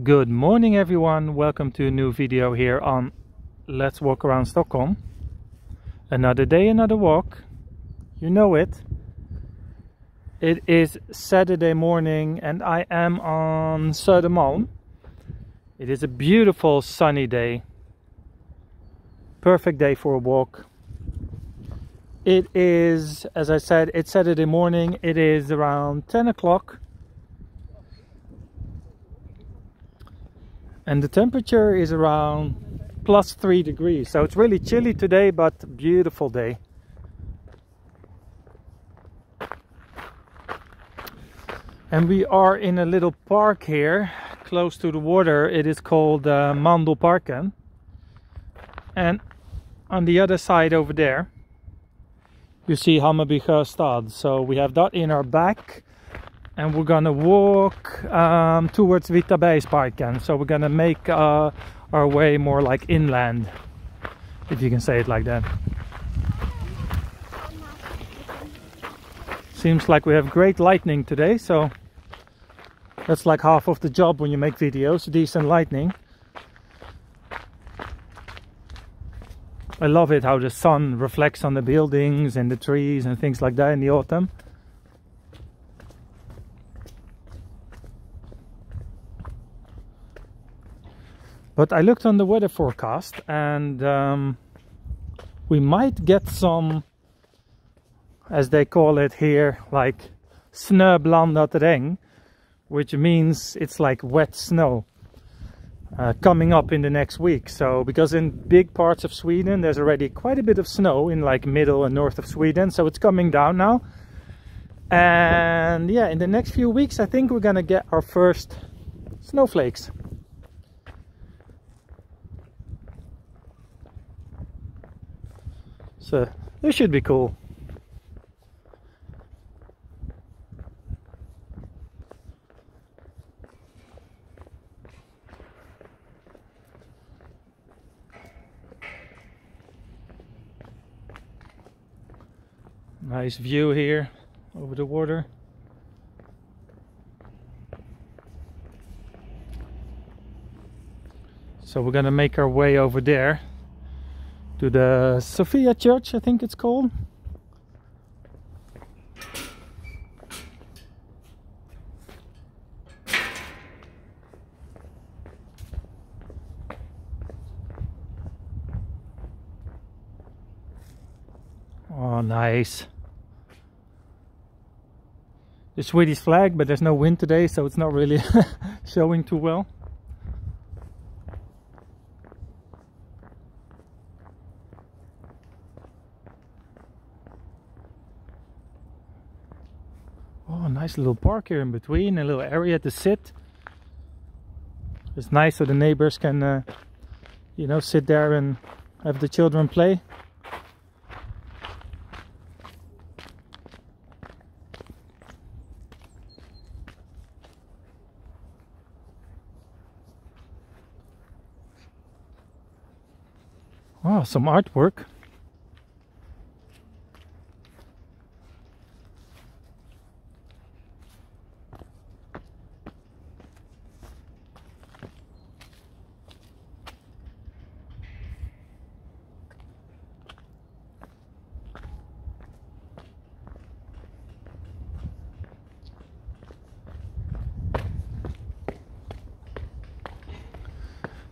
Good morning everyone, welcome to a new video here on Let's Walk Around Stockholm. Another day, another walk, you know it. It is Saturday morning and I am on Södermalm. It is a beautiful sunny day, perfect day for a walk. It is, as I said, it's Saturday morning, it is around 10 o'clock. And the temperature is around plus 3 degrees. So it's really chilly today, but beautiful day. And we are in a little park here, close to the water. It is called Mandelparken. And on the other side over there, you see Hammarby Sjöstad. So we have that in our back. And we're gonna walk towards Vitabergsparken. So we're gonna make our way more like inland, if you can say it like that. Seems like we have great lightning today, so that's like half of the job when you make videos, decent lightning. I love it how the sun reflects on the buildings and the trees and things like that in the autumn. But I looked on the weather forecast and we might get some, as they call it here, like snöblandat regn, which means it's like wet snow coming up in the next week. So because in big parts of Sweden there's already quite a bit of snow in like middle and north of Sweden, so it's coming down now. And yeah, in the next few weeks I think we're gonna get our first snowflakes. So this should be cool. Nice view here over the water. So we're gonna make our way over there to the Sophia Church, I think it's called. Oh, nice. The Swedish flag, but there's no wind today, so it's not really showing too well. Oh, nice little park here in between, a little area to sit. It's nice so the neighbors can, you know, sit there and have the children play. Oh, some artwork.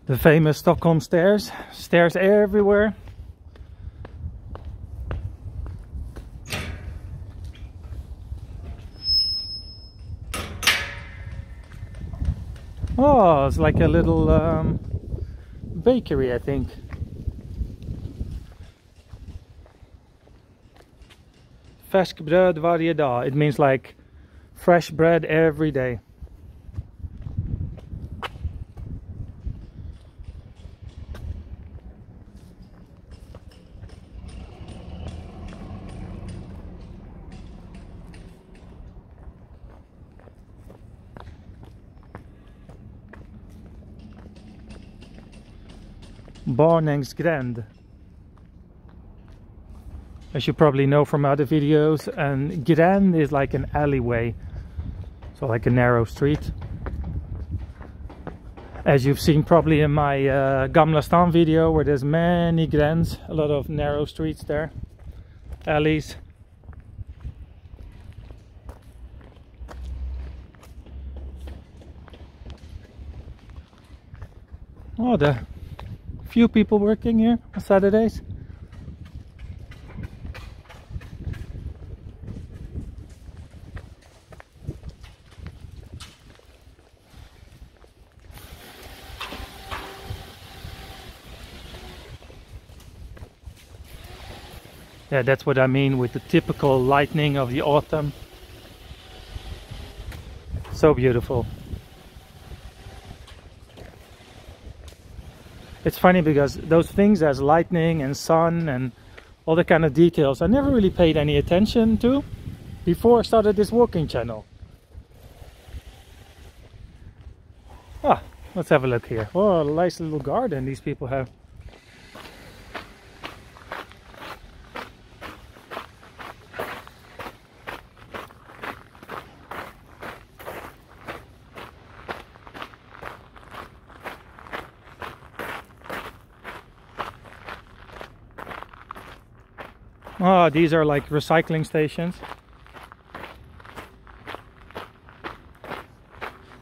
The famous Stockholm stairs, stairs everywhere. Oh, it's like a little bakery, I think. Färsk bröd varje dag. It means like fresh bread every day. Barnängsgränd. As you probably know from other videos, and gränd is like an alleyway, so like a narrow street. As you've seen probably in my Gamla Stan video, where there's many gräns, a lot of narrow streets there, alleys. Oh, the few people working here on Saturdays. Yeah, that's what I mean with the typical lightning of the autumn. So beautiful. It's funny because those things as lightning and sun and all the kind of details I never really paid any attention to before I started this walking channel. Ah, let's have a look here. Oh, a nice little garden these people have. Oh, these are like recycling stations.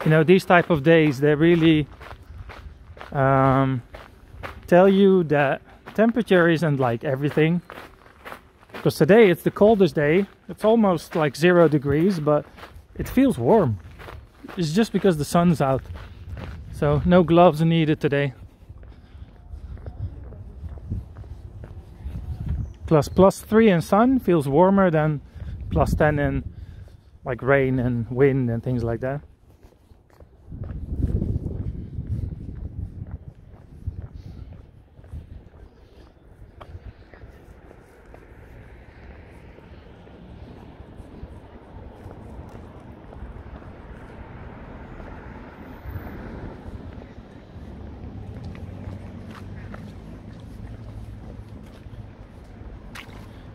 You know, these type of days, they really tell you that temperature isn't like everything. Because today it's the coldest day. It's almost like 0 degrees, but it feels warm. It's just because the sun's out. So no gloves needed today. +3 in sun feels warmer than +10 in like rain and wind and things like that.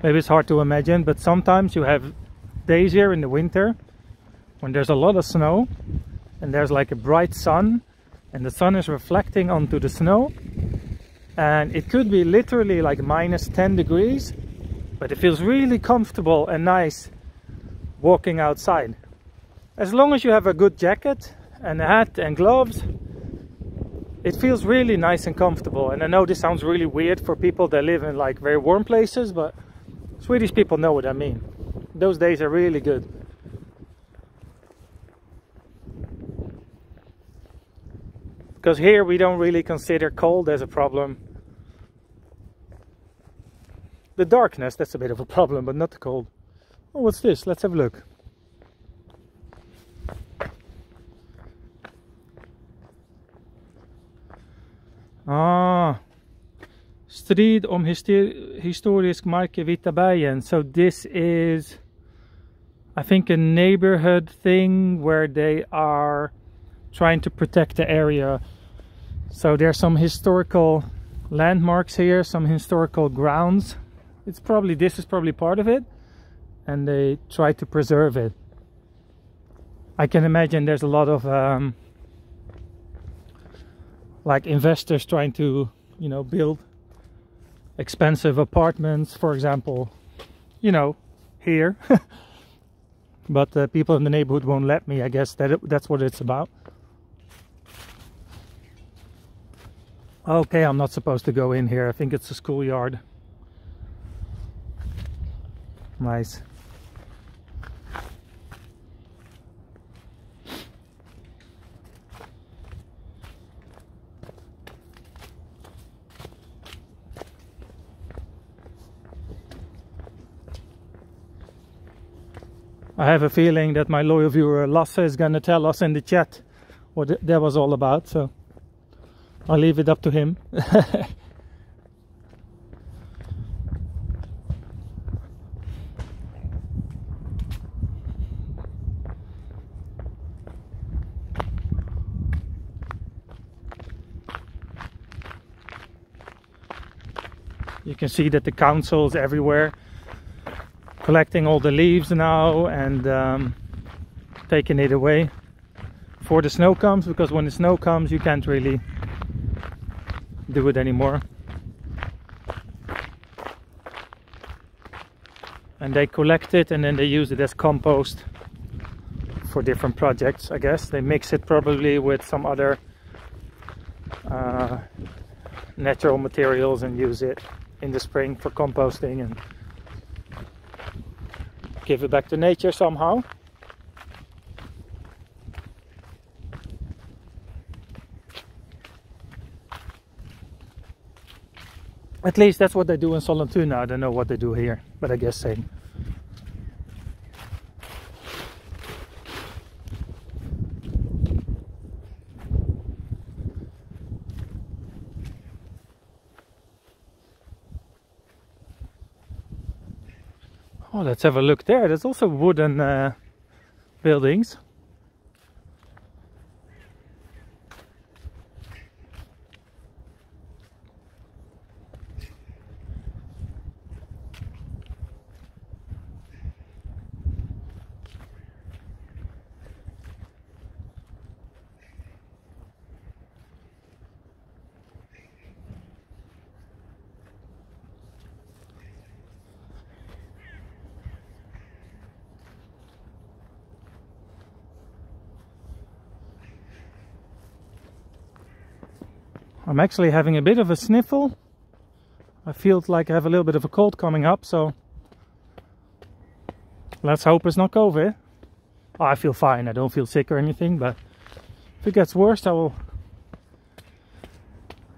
Maybe it's hard to imagine, but sometimes you have days here in the winter when there's a lot of snow and there's like a bright sun and the sun is reflecting onto the snow, and it could be literally like -10 degrees, but it feels really comfortable and nice walking outside. As long as you have a good jacket and a hat and gloves, it feels really nice and comfortable. And I know this sounds really weird for people that live in like very warm places, but Swedish people know what I mean. Those days are really good. Because here we don't really consider cold as a problem. The darkness, that's a bit of a problem, but not the cold. Oh, what's this? Let's have a look. Ah, Strid om historisk mark i Vita bergen. So this is, I think, a neighborhood thing where they are trying to protect the area. So there's some historical landmarks here, some historical grounds. This is probably part of it, and they try to preserve it. I can imagine there's a lot of like investors trying to, you know, build expensive apartments, for example, you know, here. But people in the neighborhood won't let me. I guess that's what it's about. Okay, I'm not supposed to go in here. I think it's a schoolyard. Nice. I have a feeling that my loyal viewer Lasse is going to tell us in the chat what that was all about, so I'll leave it up to him. You can see that the council's everywhere, collecting all the leaves now and taking it away before the snow comes, because when the snow comes you can't really do it anymore. And they collect it and then they use it as compost for different projects, I guess. They mix it probably with some other natural materials and use it in the spring for composting and give it back to nature somehow. At least that's what they do in Sollentuna. I don't know what they do here, but I guess same. Oh, let's have a look there. There's also wooden buildings. I'm actually having a bit of a sniffle. I feel like I have a little bit of a cold coming up, so let's hope it's not COVID. Oh, I feel fine, I don't feel sick or anything, but if it gets worse I will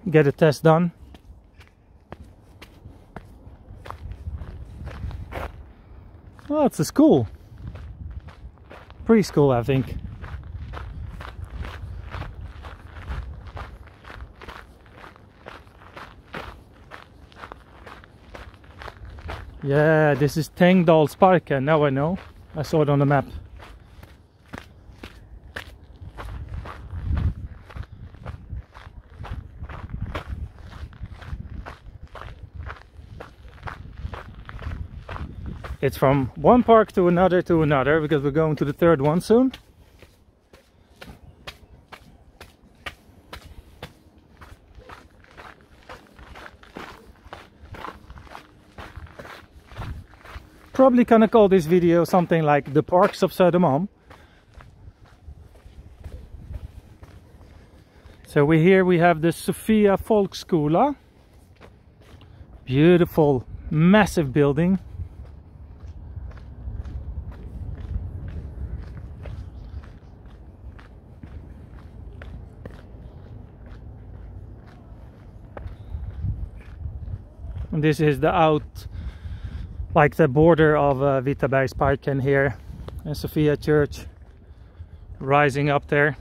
get a test done. Oh, it's a school. Preschool, I think. Yeah, this is Tengdalsparken, now I know. I saw it on the map. It's from one park to another because we're going to the third one soon. Probably gonna call this video something like the parks of Södermalm. So we have the Sofia Folkskola. Beautiful, massive building. And this is the like the border of Vitabergsparken here, and Sofia Church rising up there.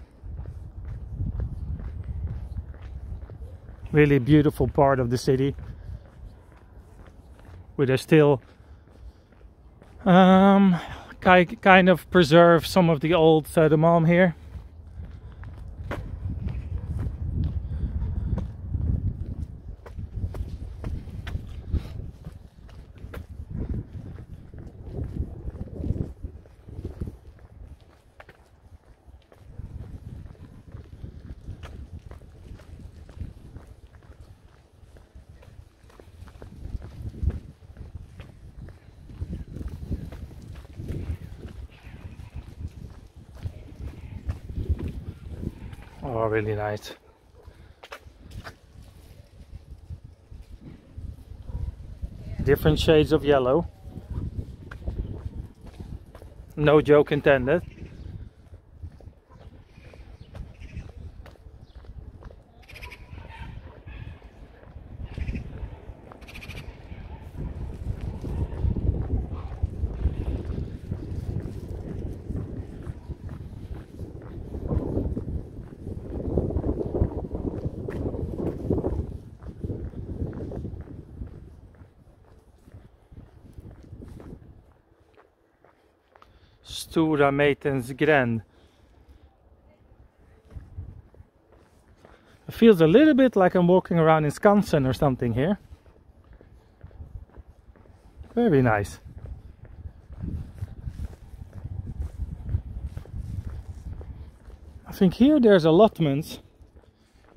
Really beautiful part of the city, where they still kind of preserve some of the old Södermalm here. Oh, really nice. Different shades of yellow. No joke intended. Stora Meitens Gränd. It feels a little bit like I'm walking around in Skansen or something here. Very nice. I think here there's allotments.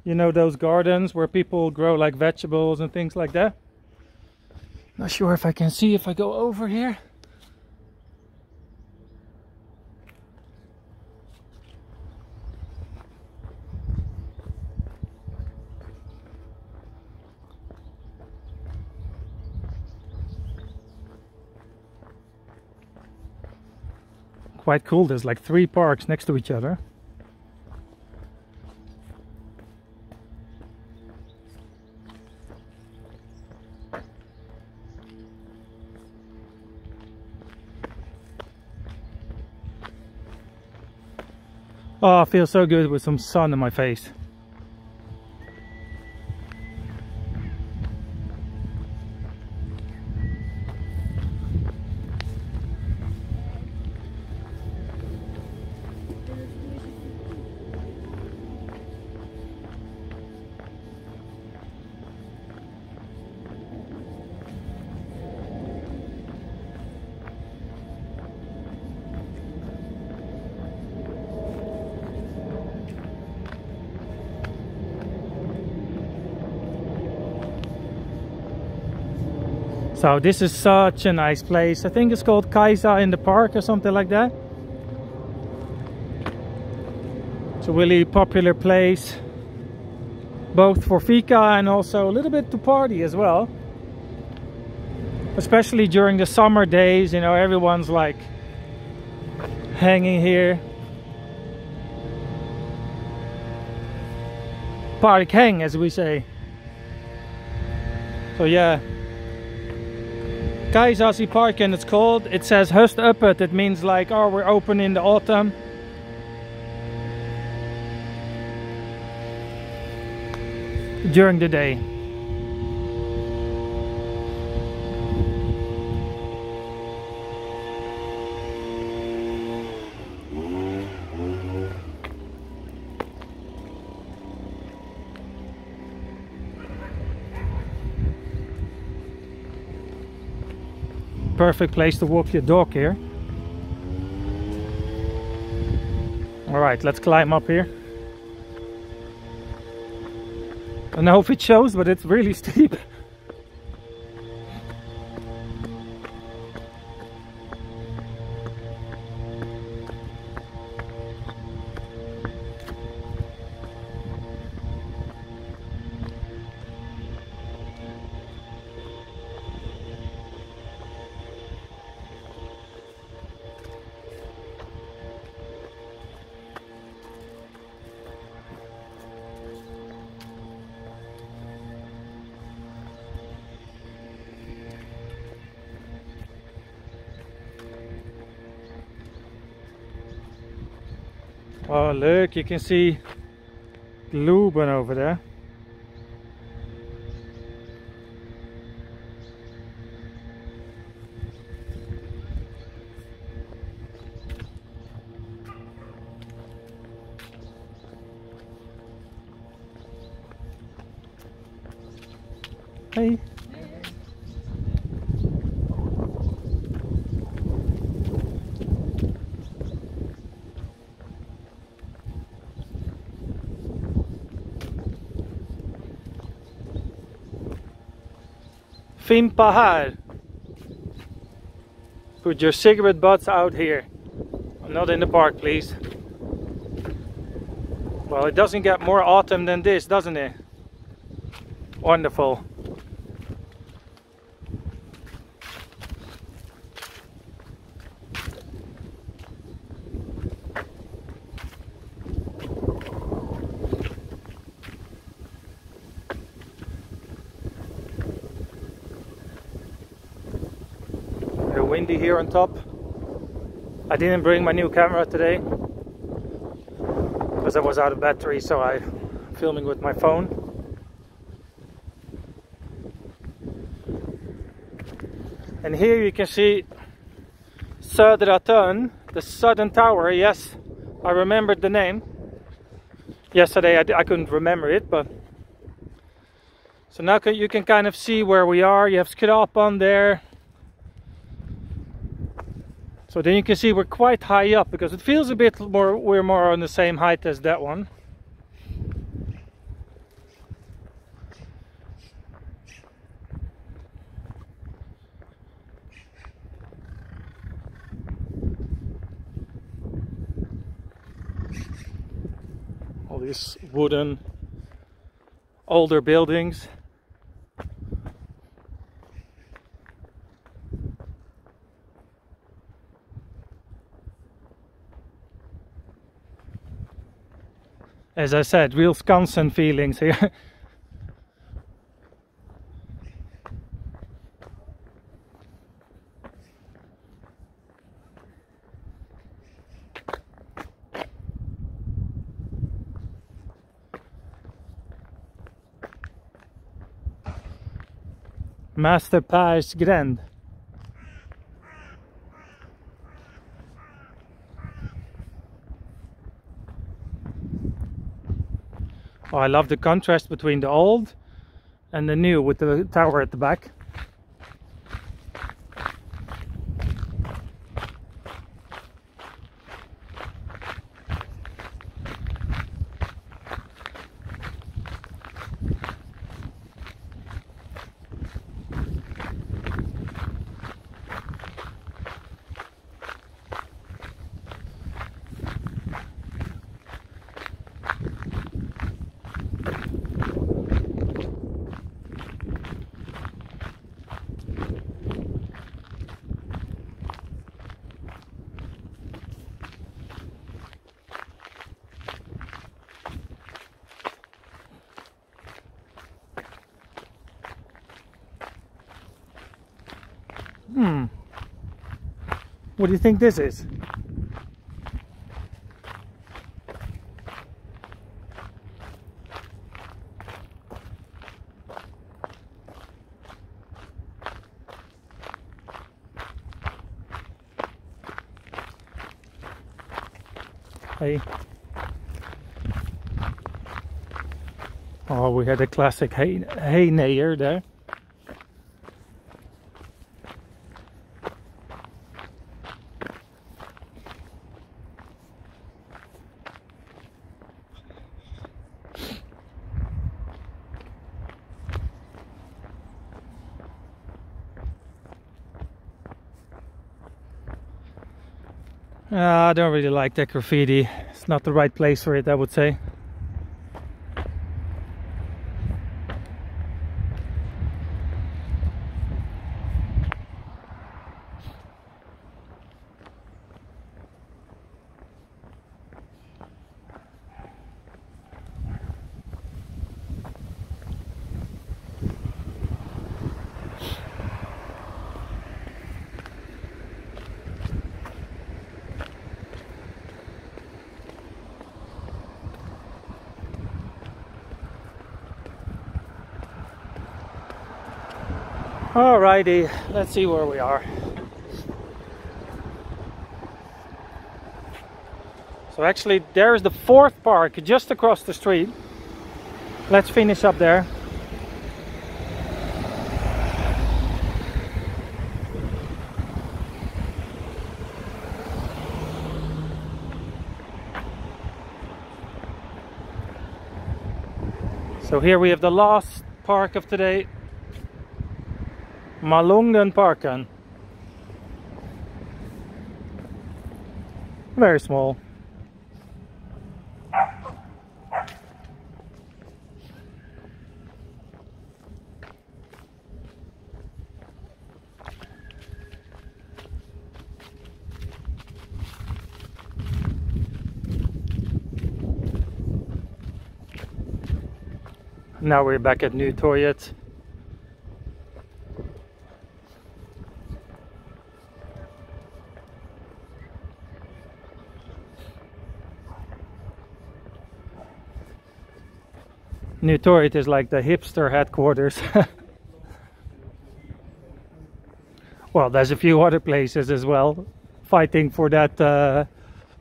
You know, those gardens where people grow like vegetables and things like that. Not sure if I can see if I go over here. Quite cool, there's like 3 parks next to each other. Oh, I feel so good with some sun on my face. So this is such a nice place. I think it's called Kaisa in the park or something like that. It's a really popular place, both for fika and also a little bit to party as well. Especially during the summer days, you know, everyone's like hanging here. Park hang, as we say. So yeah. Kaisasi Park, and it's called. It says höst öppet. It means like, oh, we're open in the autumn. During the day. Perfect place to walk your dog here. Alright, let's climb up here. I don't know if it shows, but it's really steep. Oh look, you can see Luben over there. Hey. Fimpa här. Put your cigarette butts out here. Not in the park, please. Well, it doesn't get more autumn than this, doesn't it? Wonderful. Windy here on top. I didn't bring my new camera today because I was out of battery, so I'm filming with my phone. And here you can see Södermalm, the southern tower. Yes, I remembered the name. Yesterday I couldn't remember it, but so now you can kind of see where we are. You have Skrapan there. So then you can see we're quite high up, because it feels a bit more, we're more on the same height as that one. All these wooden older buildings. As I said, real Skansen feelings here. Master Pers Gränd. Oh, I love the contrast between the old and the new with the tower at the back. What do you think this is? Hey. Oh, we had a classic hay nayer there. I don't really like that graffiti. It's not the right place for it, I would say. Alrighty, let's see where we are. So actually there's the fourth park just across the street. Let's finish up there. So here we have the last park of today. Malungenparken. Very small. Now we're back at New Torget. New Torget is like the hipster headquarters. Well, there's a few other places as well fighting for that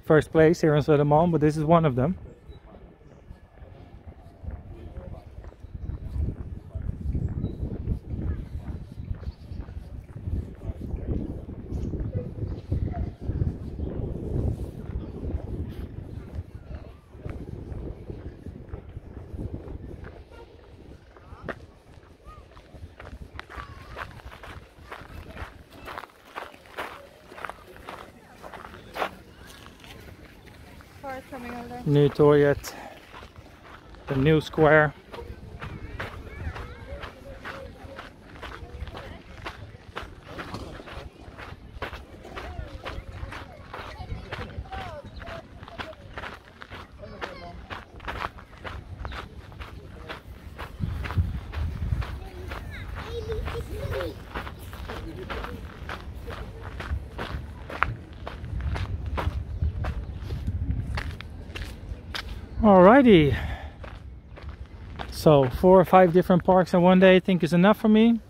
first place here in Södermalm, but this is one of them. Nytorget, the new square. Alrighty, so 4 or 5 different parks in one day I think is enough for me.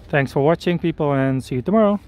Thanks for watching, people, and see you tomorrow.